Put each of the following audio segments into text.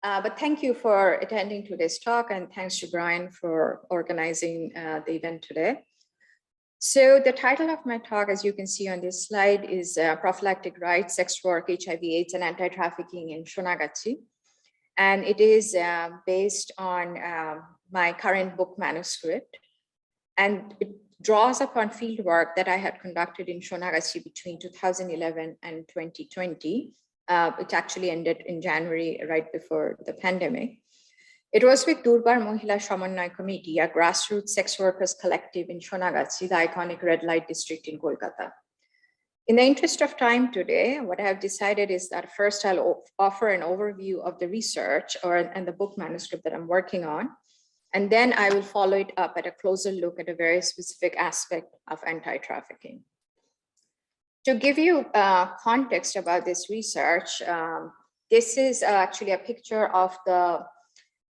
But thank you for attending today's talk, and thanks to Brian for organizing the event today. So the title of my talk, as you can see on this slide, is Prophylactic Rights, Sex Work, HIV/AIDS, and Anti-Trafficking in Sonagachi. And it is based on my current book manuscript. And it draws upon fieldwork that I had conducted in Sonagachi between 2011 and 2020. It actually ended in January, right before the pandemic. It was with Durbar Mahila Samanwaya Committee, a grassroots sex workers collective in Sonagachi, the iconic red light district in Kolkata. In the interest of time today, what I have decided is that first I'll offer an overview of the research and the book manuscript that I'm working on. And then I will follow it up at a closer look at a very specific aspect of anti-trafficking. To give you context about this research, this is actually a picture of the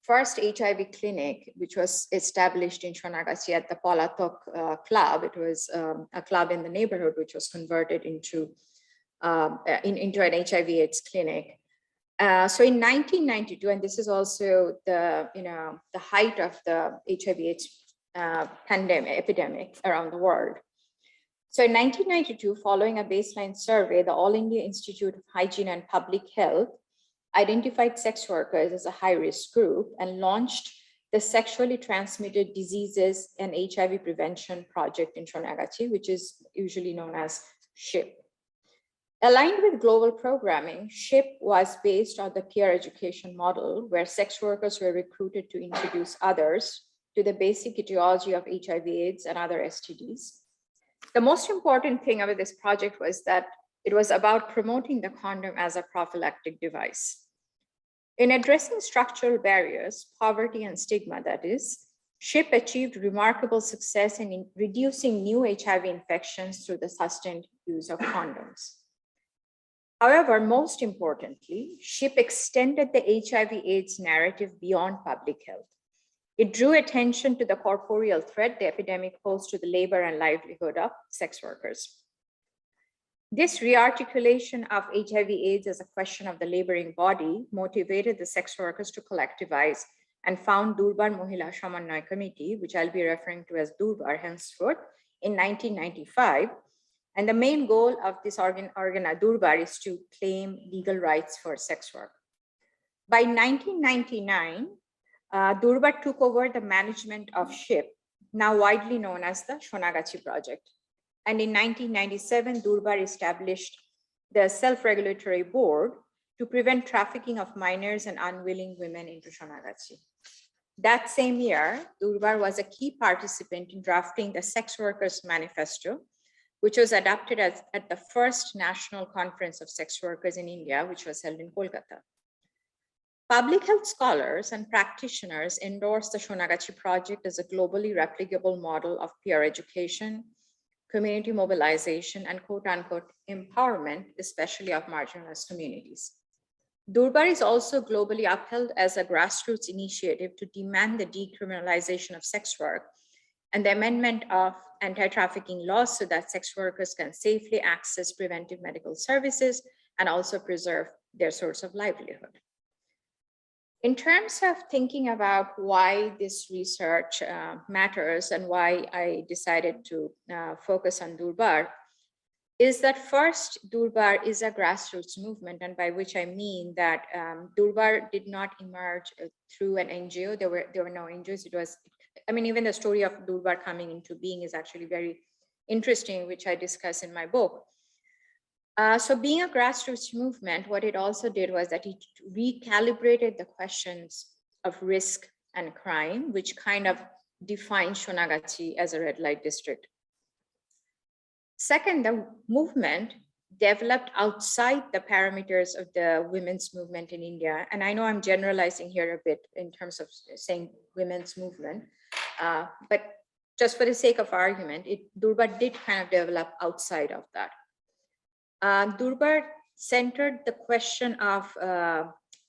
first HIV clinic, which was established in Sonagachi at the Palatok Club. It was a club in the neighborhood, which was converted into an HIV/AIDS clinic. So in 1992, and this is also the height of the HIV/AIDS epidemic around the world. So in 1992, following a baseline survey, the All India Institute of Hygiene and Public Health identified sex workers as a high-risk group and launched the Sexually Transmitted Diseases and HIV Prevention Project in Sonagachi, which is usually known as SHIP. Aligned with global programming, SHIP was based on the peer education model, where sex workers were recruited to introduce others to the basic etiology of HIV/AIDS and other STDs. The most important thing about this project was that it was about promoting the condom as a prophylactic device. In addressing structural barriers, poverty and stigma, that is, SHIP achieved remarkable success in reducing new HIV infections through the sustained use of condoms. However, most importantly, SHIP extended the HIV/AIDS narrative beyond public health. It drew attention to the corporeal threat the epidemic posed to the labor and livelihood of sex workers. This rearticulation of HIV/AIDS as a question of the laboring body motivated the sex workers to collectivize and found Durbar Mahila Samanwaya Committee, which I'll be referring to as Durbar henceforth, in 1995. And the main goal of this Durbar is to claim legal rights for sex work. By 1999, Durbar took over the management of SHIP, now widely known as the Sonagachi Project. And in 1997, Durbar established the Self-Regulatory Board to prevent trafficking of minors and unwilling women into Sonagachi. That same year, Durbar was a key participant in drafting the Sex Workers Manifesto, which was adopted at the first National Conference of Sex Workers in India, which was held in Kolkata. Public health scholars and practitioners endorsed the Sonagachi Project as a globally replicable model of peer education, community mobilization, and quote-unquote empowerment, especially of marginalized communities. Durbar is also globally upheld as a grassroots initiative to demand the decriminalization of sex work and the amendment of anti-trafficking laws so that sex workers can safely access preventive medical services and also preserve their source of livelihood. In terms of thinking about why this research matters and why I decided to focus on Durbar, is that first, Durbar is a grassroots movement, and by which I mean that Durbar did not emerge through an NGO. There were no NGOs. It was, I mean, even the story of Durbar coming into being is actually very interesting, which I discuss in my book. So being a grassroots movement, what it also did was that it recalibrated the questions of risk and crime, which kind of defined Sonagachi as a red light district. Second, the movement developed outside the parameters of the women's movement in India. And I know I'm generalizing here a bit in terms of saying women's movement, but just for the sake of argument, Durbar did kind of develop outside of that. Durbar centered the question of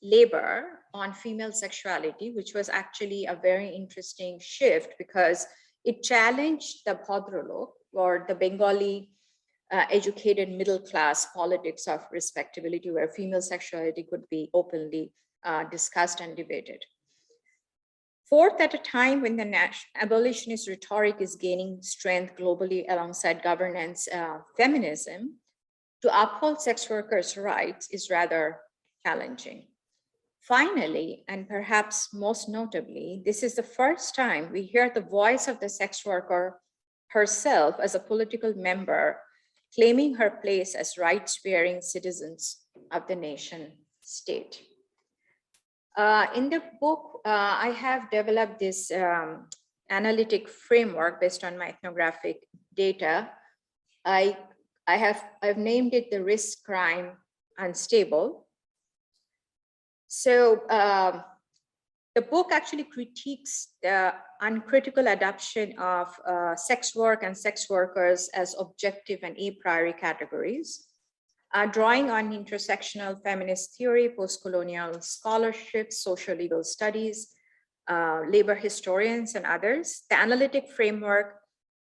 labor on female sexuality, which was actually a very interesting shift because it challenged the Bhadralok, or the Bengali educated middle class politics of respectability, where female sexuality could be openly discussed and debated. Fourth, at a time when the abolitionist rhetoric is gaining strength globally alongside governance, feminism, to uphold sex workers' rights is rather challenging. Finally, and perhaps most notably, this is the first time we hear the voice of the sex worker herself as a political member, claiming her place as rights-bearing citizens of the nation state. In the book, I have developed this analytic framework based on my ethnographic data. I've named it the risk crime unstable. So the book actually critiques the uncritical adoption of sex work and sex workers as objective and a priori categories, drawing on intersectional feminist theory, postcolonial scholarship, social legal studies, labor historians, and others. The analytic framework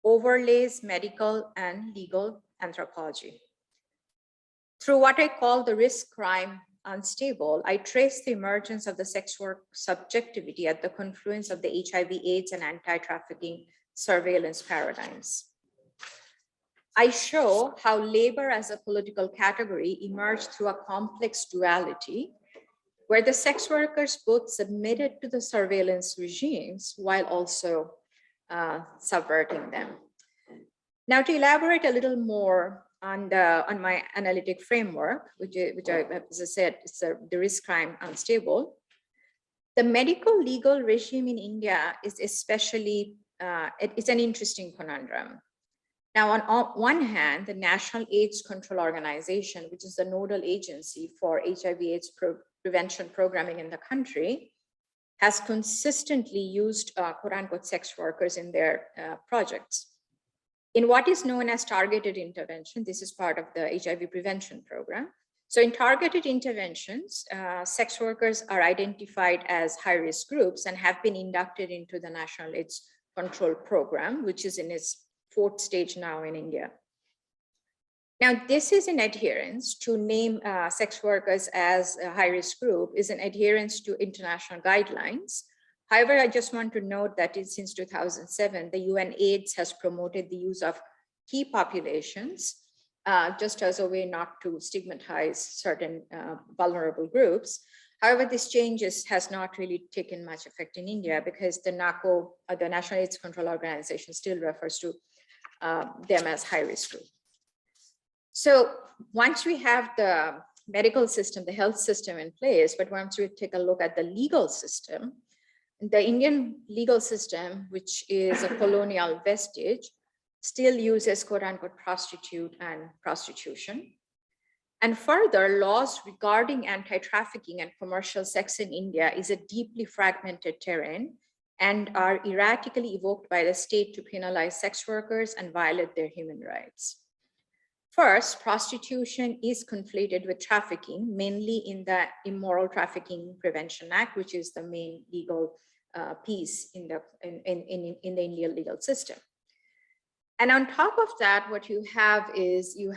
overlays medical and legal anthropology. Through what I call the risk crime unstable, I trace the emergence of the sex work subjectivity at the confluence of the HIV/AIDS and anti-trafficking surveillance paradigms. I show how labor as a political category emerged through a complex duality where the sex workers both submitted to the surveillance regimes while also subverting them. Now, to elaborate a little more on my analytic framework, which I, as I said, is the risk crime unstable. The medical legal regime in India is especially, it's an interesting conundrum. Now, on one hand, the National AIDS Control Organization, which is the nodal agency for HIV/AIDS prevention programming in the country, has consistently used quote-unquote sex workers in their projects. In what is known as targeted intervention, this is part of the HIV prevention program. So in targeted interventions, sex workers are identified as high-risk groups and have been inducted into the National AIDS Control Program, which is in its 4th stage now in India. Now, this is in adherence to name sex workers as a high-risk group, is an adherence to international guidelines. However, I just want to note that since 2007, the UN AIDS has promoted the use of key populations just as a way not to stigmatize certain vulnerable groups. However, this change has not really taken much effect in India because the NACO, the National AIDS Control Organization, still refers to them as high-risk group. So once we have the medical system, the health system in place, but once we take a look at the legal system, the Indian legal system, which is a colonial vestige, still uses quote-unquote prostitute and prostitution. And further, laws regarding anti-trafficking and commercial sex in India is a deeply fragmented terrain and are erratically evoked by the state to penalize sex workers and violate their human rights. First, prostitution is conflated with trafficking, mainly in the Immoral Trafficking Prevention Act, which is the main legal piece in the Indian legal system. And on top of that, what you have is you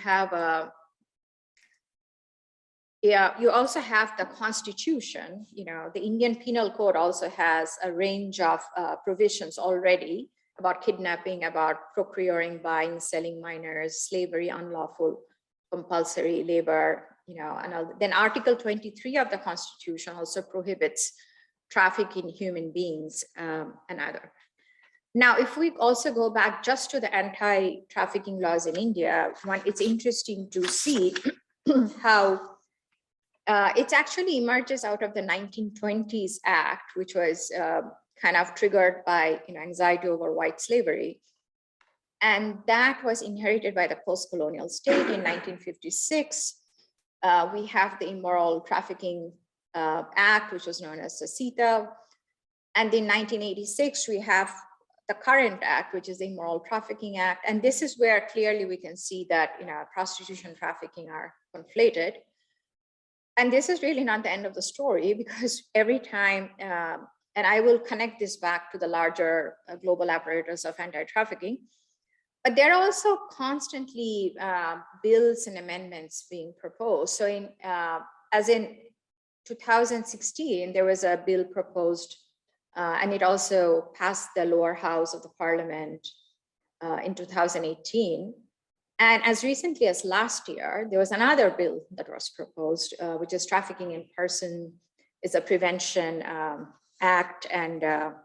also have the Constitution. You know, the Indian Penal Code also has a range of provisions already about kidnapping, about procuring, buying, selling minors, slavery, unlawful, compulsory labor, you know, and then Article 23 of the Constitution also prohibits trafficking human beings and other. Now, if we also go back just to the anti-trafficking laws in India, it's interesting to see how it actually emerges out of the 1920s Act, which was kind of triggered by anxiety over white slavery. And that was inherited by the post-colonial state in 1956. We have the Immoral Trafficking Act, which was known as the CETA. And in 1986, we have the current act, which is the Immoral Trafficking Act. And this is where clearly we can see that prostitution and trafficking are conflated. And this is really not the end of the story, because every time, and I will connect this back to the larger global apparatus of anti-trafficking, but there are also constantly bills and amendments being proposed. So 2016, there was a bill proposed, and it also passed the lower house of the parliament in 2018. And as recently as last year, there was another bill that was proposed, which is Trafficking in Person is a Prevention Act and Care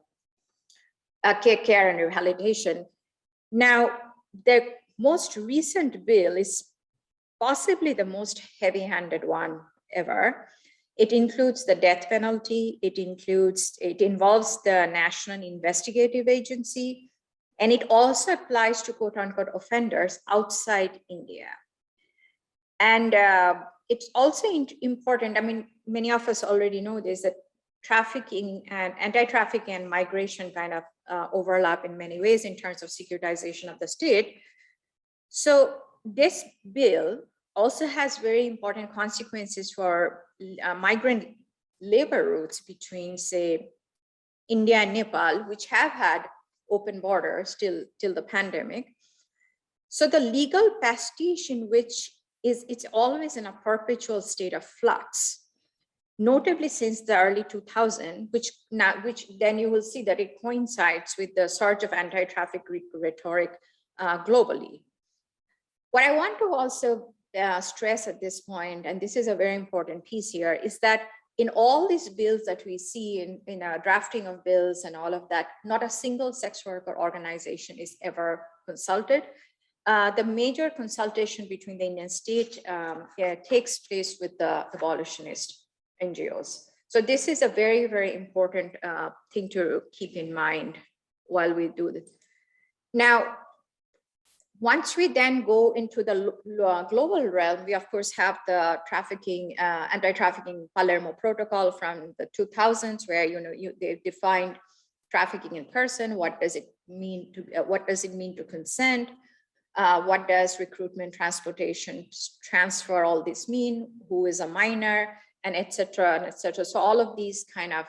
and Rehabilitation. Now, the most recent bill is possibly the most heavy-handed one ever. It includes the death penalty, it involves the National Investigative Agency, and it also applies to quote-unquote offenders outside India. And it's also important, I mean, many of us already know this, that trafficking and anti-trafficking and migration kind of overlap in many ways in terms of securitization of the state. So this bill also has very important consequences for migrant labor routes between, say, India and Nepal, which have had open borders till the pandemic. So the legal pastiche in which it's always in a perpetual state of flux, notably since the early 2000s, which then you will see that it coincides with the surge of anti-trafficking rhetoric globally. What I want to also stress at this point, and this is a very important piece here, is that in all these bills that we see in a drafting of bills and all of that, not a single sex worker organization is ever consulted. The major consultation between the Indian state takes place with the abolitionist NGOs. So this is a very, very important thing to keep in mind while we do this. Now, once we then go into the global realm, we of course have the anti-trafficking Palermo Protocol from the 2000s, where they defined trafficking in person. What does it mean to consent? What does recruitment, transportation, transfer, all this mean? Who is a minor, and etc. and etc. So all of these kind of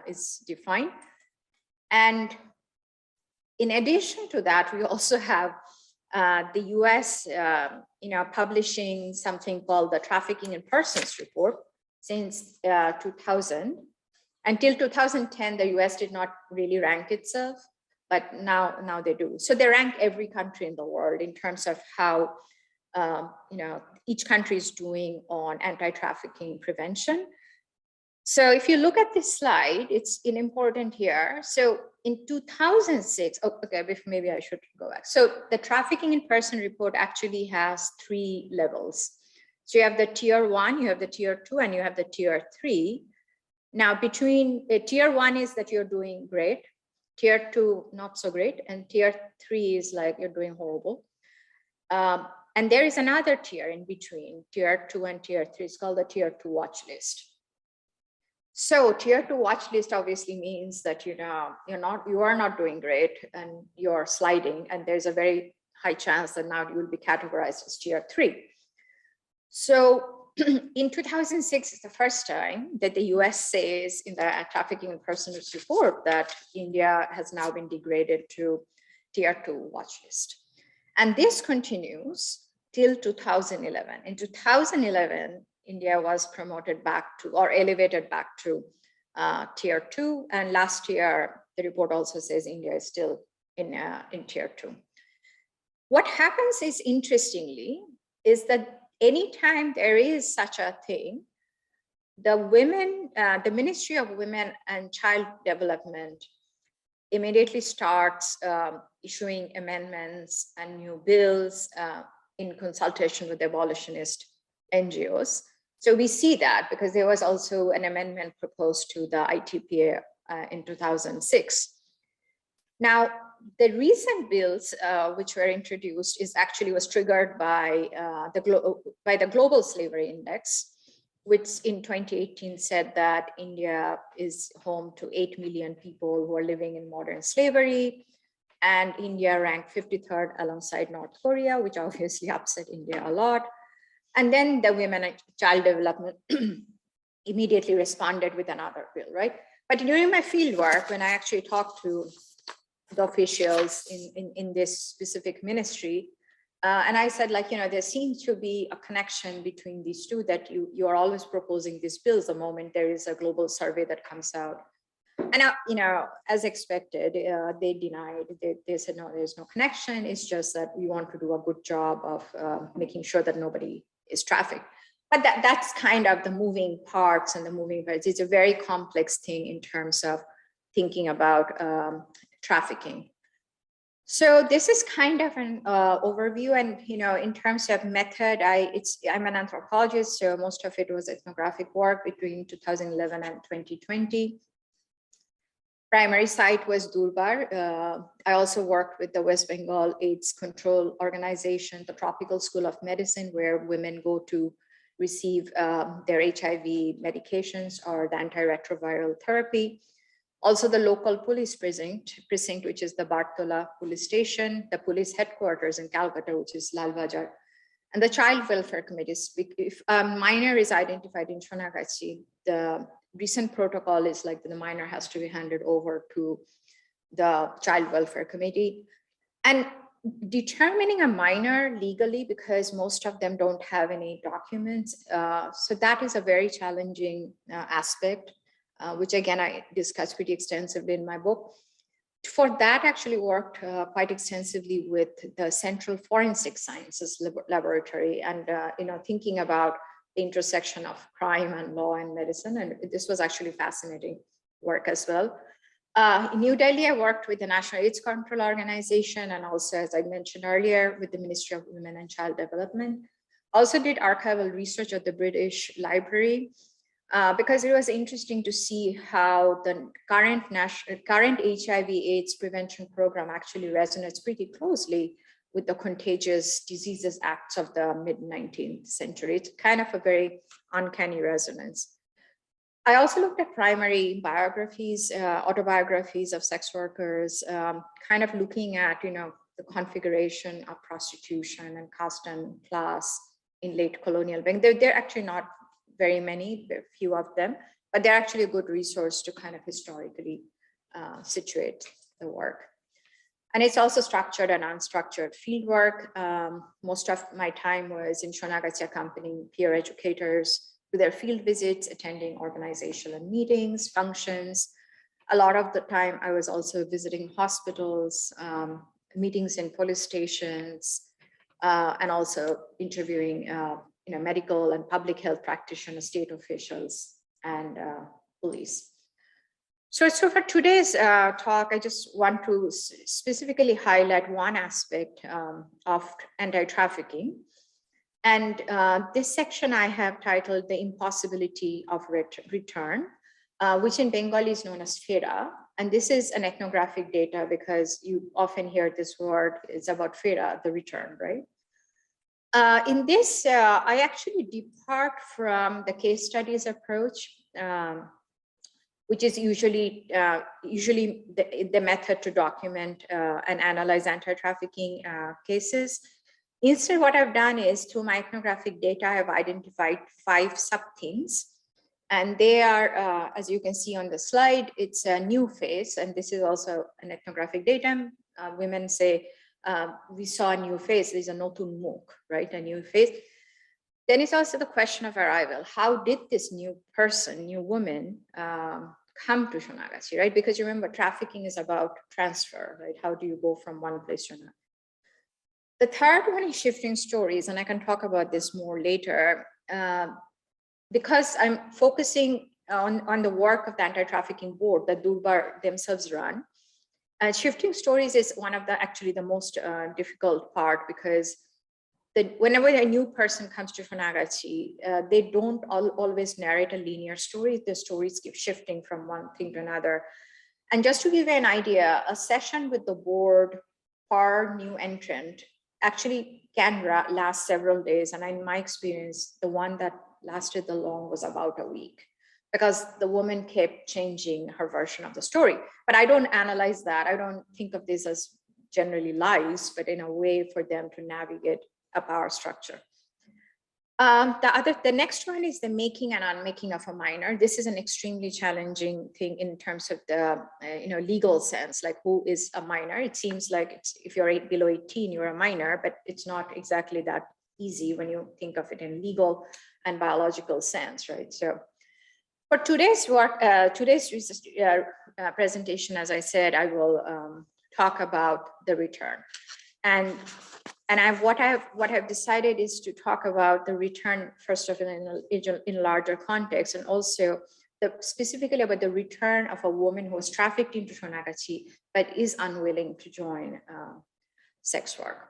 is defined. And in addition to that, we also have the US, publishing something called the Trafficking in Persons Report since 2000. Until 2010, the US did not really rank itself, but now they do. So they rank every country in the world in terms of how each country is doing on anti-trafficking prevention. So if you look at this slide, it's important here. So in 2006, maybe I should go back. So the Trafficking in Person report actually has 3 levels. So you have the tier 1, you have the tier 2, and you have the tier 3. Now between tier 1 is that you're doing great, tier 2 not so great, and tier 3 is like you're doing horrible. And there is another tier in between tier 2 and tier 3. It's called the tier 2 watch list. So tier 2 watch list obviously means that you are not doing great and you're sliding, and there's a very high chance that now you will be categorized as tier 3. So in 2006 is the first time that the US says in the Trafficking in Persons report that India has now been degraded to tier 2 watch list. And this continues till 2011. In 2011, India was promoted back to, or elevated back to tier 2. And last year, the report also says India is still in tier 2. What happens is, interestingly, is that anytime there is such a thing, the Ministry of Women and Child Development immediately starts issuing amendments and new bills in consultation with the abolitionist NGOs. So we see that because there was also an amendment proposed to the ITPA in 2006. Now, the recent bills which were introduced was triggered by the Global Slavery Index, which in 2018 said that India is home to 8 million people who are living in modern slavery, and India ranked 53rd alongside North Korea, which obviously upset India a lot. And then the Women and Child Development immediately responded with another bill, right? But during my field work, when I actually talked to the officials in this specific ministry, And I said, like, there seems to be a connection between these two, that you are always proposing these bills the moment there is a global survey that comes out. And, as expected, they denied. They said, no, there's no connection. It's just that we want to do a good job of making sure that nobody is trafficked. But that's kind of the moving parts and the moving parts. It's a very complex thing in terms of thinking about trafficking. So this is kind of an overview, and in terms of method, I'm an anthropologist, so most of it was ethnographic work between 2011 and 2020. Primary site was Durbar. I also worked with the West Bengal AIDS Control Organization, the Tropical School of Medicine, where women go to receive their HIV medications or the antiretroviral therapy. Also the local police precinct, which is the Bartola police station, the police headquarters in Calcutta, which is Lal Bajar, and the child welfare committees. If a minor is identified in Sonagachi, the recent protocol is like the minor has to be handed over to the child welfare committee. And determining a minor legally, because most of them don't have any documents, so that is a very challenging aspect. Which again, I discussed pretty extensively in my book. For that, actually worked quite extensively with the Central Forensic Sciences Laboratory, and thinking about the intersection of crime and law and medicine. And this was actually fascinating work as well. In New Delhi, I worked with the National AIDS Control Organization, and also, as I mentioned earlier, with the Ministry of Women and Child Development. Also did archival research at the British Library, because it was interesting to see how the current HIV/AIDS prevention program actually resonates pretty closely with the Contagious Diseases Acts of the mid-19th century. It's kind of a very uncanny resonance. I also looked at primary biographies, autobiographies of sex workers, kind of looking at the configuration of prostitution and caste and class in late colonial bank. They're actually not very many, very few of them, but they're actually a good resource to kind of historically situate the work. And it's also structured and unstructured fieldwork. Most of my time was in Sonagachi, accompanying peer educators to their field visits, attending organizational meetings, functions. A lot of the time I was also visiting hospitals, meetings in police stations, and also interviewing medical and public health practitioners, state officials, and police. So for today's talk, I just want to specifically highlight one aspect of anti-trafficking. And this section I have titled The Impossibility of Return, which in Bengali is known as FERA. And this is an ethnographic data, because you often hear this word, it's about FERA, the return, right? In this, I actually depart from the case studies approach, which is usually the method to document and analyze anti-trafficking cases. Instead, what I've done is, through my ethnographic data, I have identified 5 sub-themes. And they are, as you can see on the slide, it's a new phase. And this is also an ethnographic data. Women say, we saw a new face. There's a notun mukh, right? A new face. Then it's also the question of arrival. How did this new person, new woman, come to Sonagachi, right? Because remember, trafficking is about transfer, right? How do you go from one place to another? The third one is shifting stories, and I can talk about this more later. Because I'm focusing on the work of the Anti-Trafficking Board that Durbar themselves run. Shifting stories is one of the most difficult part, because whenever a new person comes to Sonagachi, they don't always narrate a linear story. The stories keep shifting from one thing to another. And just to give you an idea, a session with the board for new entrant actually can last several days. And in my experience, the one that lasted the long was about a week, because the woman kept changing her version of the story. But I don't analyze that. I don't think of this as generally lies, but in a way for them to navigate a power structure. The next one is the making and unmaking of a minor. This is an extremely challenging thing in terms of the legal sense, like who is a minor. It seems like if you're below 18, you're a minor, but it's not exactly that easy when you think of it in legal and biological sense, right? So for today's work, presentation, as I said, I will talk about the return. And what I've decided is to talk about the return first of all in a larger context, and also specifically about the return of a woman who was trafficked into Sonagachi but is unwilling to join sex work.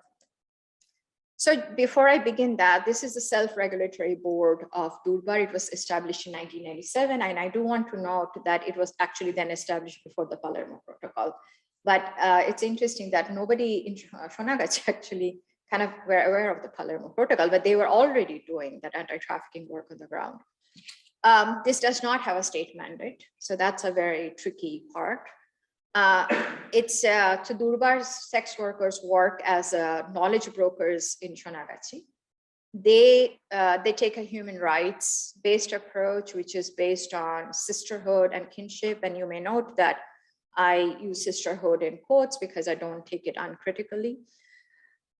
So before I begin that, this is the self-regulatory board of Durbar. It was established in 1997, and I do want to note that it was actually then established before the Palermo Protocol. But it's interesting that nobody in Sonagachi actually kind of were aware of the Palermo Protocol, but they were already doing that anti-trafficking work on the ground. This does not have a state mandate, so that's a very tricky part. So Durbar's sex workers work as knowledge brokers in Sonagachi. They take a human rights-based approach, which is based on sisterhood and kinship, and you may note that I use sisterhood in quotes because I don't take it uncritically.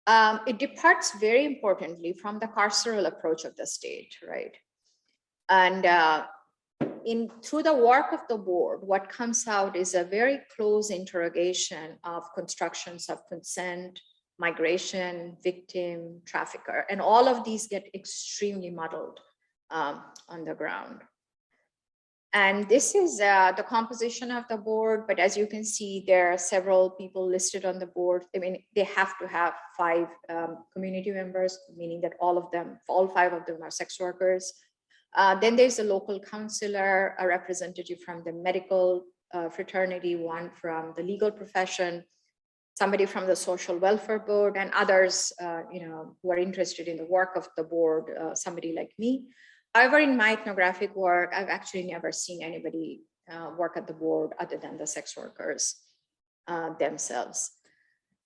It departs very importantly from the carceral approach of the state, right? And through the work of the board, what comes out is a very close interrogation of constructions of consent, migration, victim, trafficker, and all of these get extremely muddled on the ground. And this is the composition of the board, but as you can see, there are several people listed on the board. I mean, they have to have 5 community members, meaning that all 5 of them are sex workers. Then there's a local counselor, a representative from the medical fraternity, one from the legal profession, somebody from the social welfare board, and others who are interested in the work of the board, somebody like me. However, in my ethnographic work, I've actually never seen anybody work at the board other than the sex workers themselves.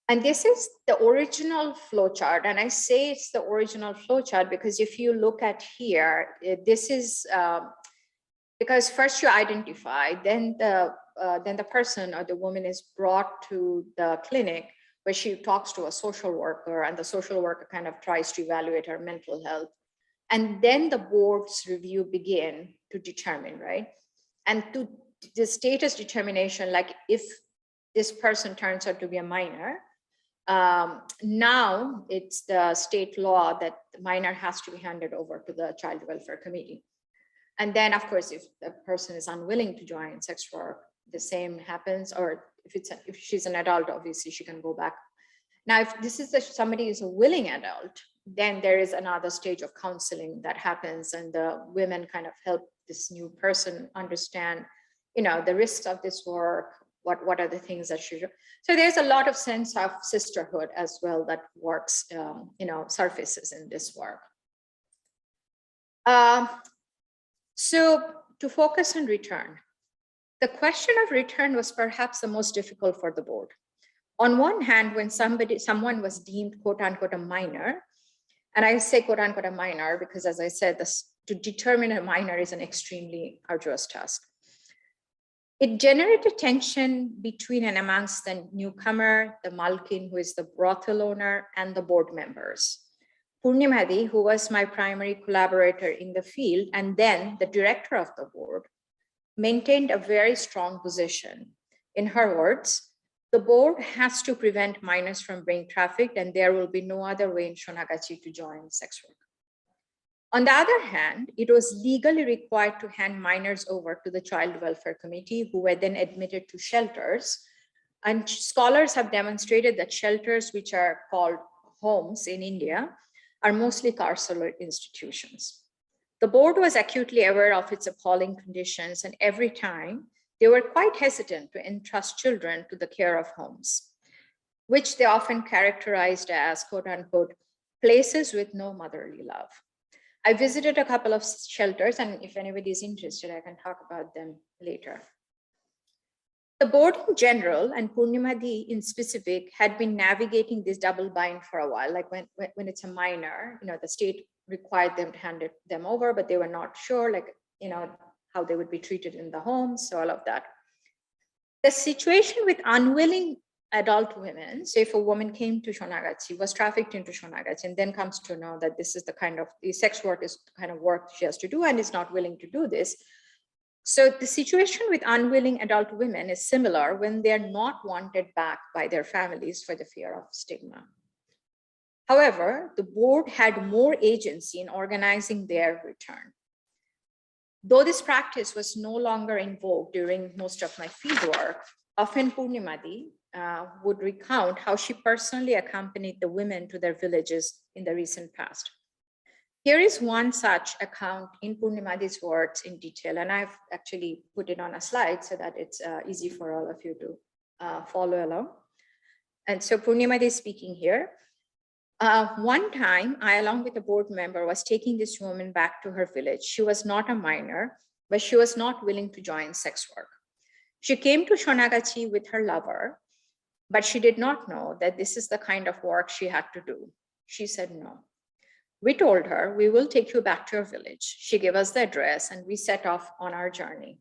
And this is the original flowchart. And I say it's the original flowchart because if you look at here, this is because first you identify, then the person or the woman is brought to the clinic where she talks to a social worker, and the social worker kind of tries to evaluate her mental health. And then the board's review begin to determine, right? And to the status determination, like if this person turns out to be a minor, now it's the state law that the minor has to be handed over to the Child Welfare Committee. And then, of course, if the person is unwilling to join sex work, the same happens. Or if she's an adult, obviously she can go back. Now, if this is somebody is a willing adult, then there is another stage of counseling that happens, and the women kind of help this new person understand, the risks of this work. What are the things that she do? So there's a lot of sense of sisterhood as well that works, surfaces in this work. So to focus on return, the question of return was perhaps the most difficult for the board. On one hand, when someone was deemed quote unquote a minor, and I say quote unquote a minor because, as I said, to determine a minor is an extremely arduous task. It generated tension between and amongst the newcomer, the malkin, who is the brothel owner, and the board members. Purnimadi, who was my primary collaborator in the field, and then the director of the board, maintained a very strong position. In her words, the board has to prevent minors from being trafficked, and there will be no other way in Sonagachi to join sex work. On the other hand, it was legally required to hand minors over to the Child Welfare Committee, who were then admitted to shelters. And scholars have demonstrated that shelters, which are called homes in India, are mostly carceral institutions. The board was acutely aware of its appalling conditions, and every time they were quite hesitant to entrust children to the care of homes, which they often characterized as quote unquote, places with no motherly love. I visited a couple of shelters, and if anybody is interested, I can talk about them later. The board in general, and Purnimadi in specific, had been navigating this double bind for a while. Like when it's a minor, the state required them to hand them over, but they were not sure, like, how they would be treated in the homes, so all of that. The situation with unwilling adult women, so if a woman came to Sonagachi, was trafficked into Sonagachi, and then comes to know that this is the sex work is the kind of work she has to do and is not willing to do this. So the situation with unwilling adult women is similar when they're not wanted back by their families for the fear of stigma. However, the board had more agency in organizing their return. Though this practice was no longer in vogue during most of my fieldwork, often Purnimadi would recount how she personally accompanied the women to their villages in the recent past. Here is one such account in Purnimadi's words in detail, and I've actually put it on a slide so that it's easy for all of you to follow along. And so Purnimadi is speaking here. One time, I, along with a board member, was taking this woman back to her village. She was not a minor, but she was not willing to join sex work. She came to Sonagachi with her lover, but she did not know that this is the kind of work she had to do. She said no. We told her, we will take you back to your village. She gave us the address and we set off on our journey.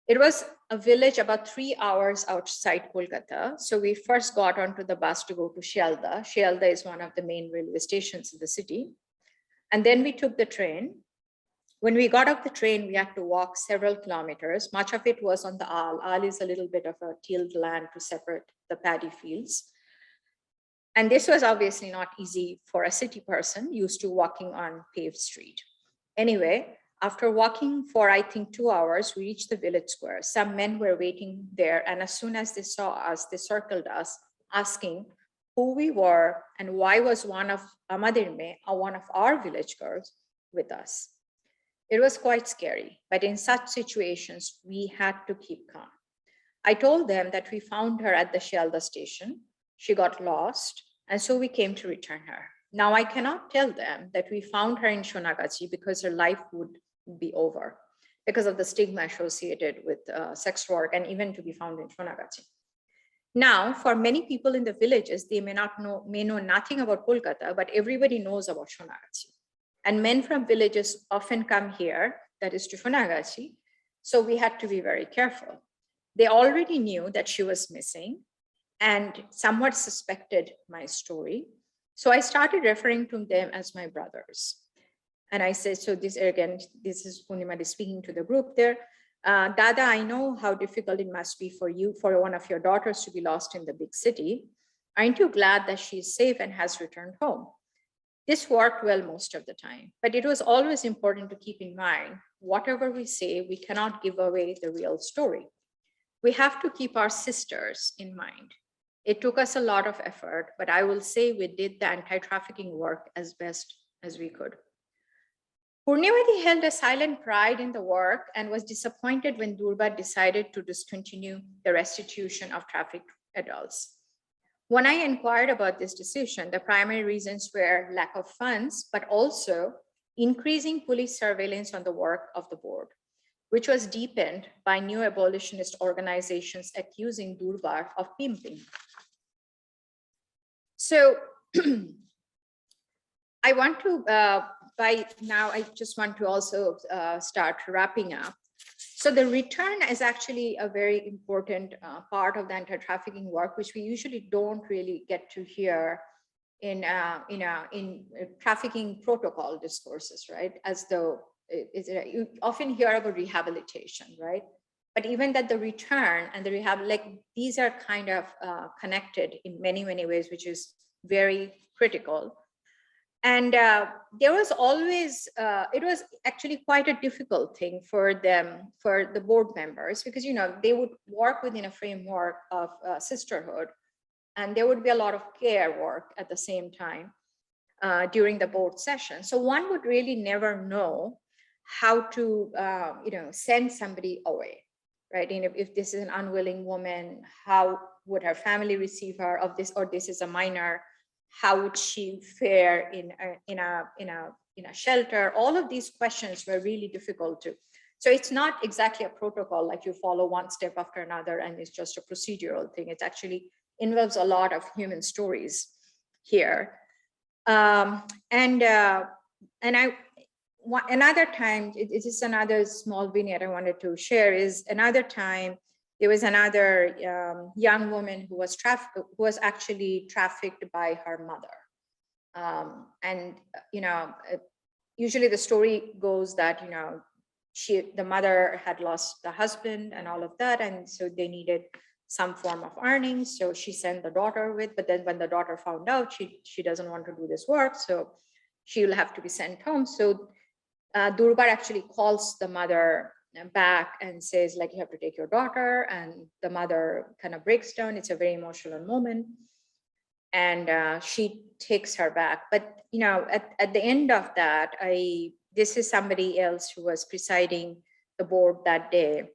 It was a village about 3 hours outside Kolkata. So we first got onto the bus to go to Shialda. Shialda is one of the main railway stations in the city. And then we took the train. When we got off the train, we had to walk several kilometers. Much of it was on the Aal. Aal is a little bit of a tilled land to separate the paddy fields. And this was obviously not easy for a city person used to walking on paved street. Anyway, after walking for, I think, 2 hours, we reached the village square. Some men were waiting there. And as soon as they saw us, they circled us, asking who we were and why was one of Amadirme, one of our village girls, with us. It was quite scary, but in such situations, we had to keep calm. I told them that we found her at the Shialda station. She got lost, and so we came to return her. Now, I cannot tell them that we found her in Sonagachi because her life would be over because of the stigma associated with sex work and even to be found in Sonagachi. Now, for many people in the villages, they may know nothing about Kolkata, but everybody knows about Sonagachi. And men from villages often come here, that is to Sonagachi, so we had to be very careful. They already knew that she was missing and somewhat suspected my story. So I started referring to them as my brothers. And I said, so this again, this is Purnimadi speaking to the group there. Dada, I know how difficult it must be for you, for one of your daughters to be lost in the big city. Aren't you glad that she's safe and has returned home? This worked well most of the time, but it was always important to keep in mind, whatever we say, we cannot give away the real story. We have to keep our sisters in mind. It took us a lot of effort, but I will say we did the anti-trafficking work as best as we could. Purnimadi held a silent pride in the work and was disappointed when Durbar decided to discontinue the restitution of trafficked adults. When I inquired about this decision, the primary reasons were lack of funds, but also increasing police surveillance on the work of the board, which was deepened by new abolitionist organizations accusing Durbar of pimping. So I want to, by now, I just want to also start wrapping up. So the return is actually a very important part of the anti-trafficking work, which we usually don't really get to hear in trafficking protocol discourses, right? As though you often hear about rehabilitation, right? But even that the return and the rehab, like these are kind of connected in many, many ways, which is very critical. And there was always, it was actually quite a difficult thing for them, for the board members, because, they would work within a framework of sisterhood, and there would be a lot of care work at the same time during the board session. So one would really never know how to, send somebody away, right? And if this is an unwilling woman, how would her family receive her of this, or this is a minor, how would she fare in a shelter? All of these questions were really difficult to. So it's not exactly a protocol like you follow one step after another and it's just a procedural thing. It actually involves a lot of human stories here. another time, it is another small vignette I wanted to share, is another time there was another young woman who was actually trafficked by her mother. And usually the story goes that the mother had lost the husband and all of that, and so they needed some form of earnings, so she sent the daughter with, but then when the daughter found out she doesn't want to do this work, so she will have to be sent home. So Durbar actually calls the mother back and says, like, you have to take your daughter, and the mother kind of breaks down. It's a very emotional moment, and she takes her back. But at the end of that, this is somebody else who was presiding the board that day,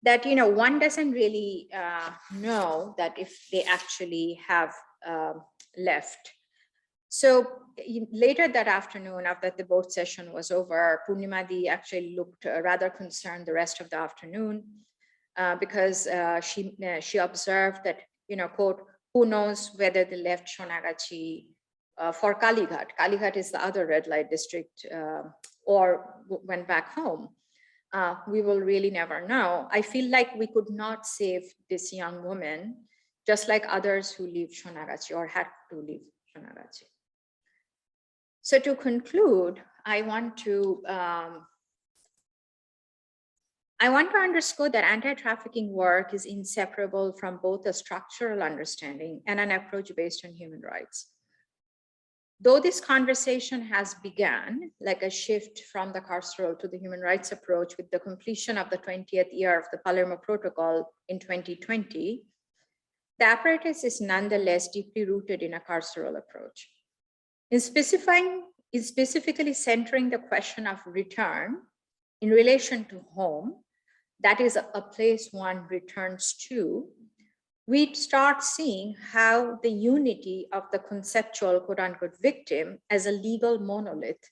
that one doesn't really know that if they actually have left. So later that afternoon, after the board session was over, Purnimadi actually looked rather concerned the rest of the afternoon, because she observed that, quote, who knows whether they left Sonagachi for Kalighat. Kalighat is the other red light district, or went back home. We will really never know. I feel like we could not save this young woman, just like others who leave Sonagachi or had to leave Sonagachi. So to conclude, I want to underscore that anti-trafficking work is inseparable from both a structural understanding and an approach based on human rights. Though this conversation has begun like a shift from the carceral to the human rights approach with the completion of the 20th year of the Palermo Protocol in 2020, the apparatus is nonetheless deeply rooted in a carceral approach. In specifically centering the question of return in relation to home, that is a place one returns to, we start seeing how the unity of the conceptual quote unquote victim as a legal monolith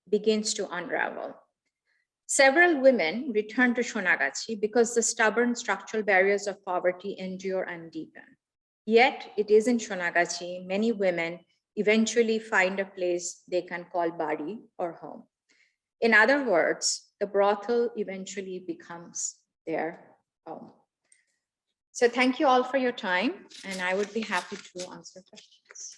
begins to unravel. Several women return to Sonagachi because the stubborn structural barriers of poverty endure and deepen. Yet it is in Sonagachi, many women eventually find a place they can call body or home. In other words, the brothel eventually becomes their home. So thank you all for your time, and I would be happy to answer questions.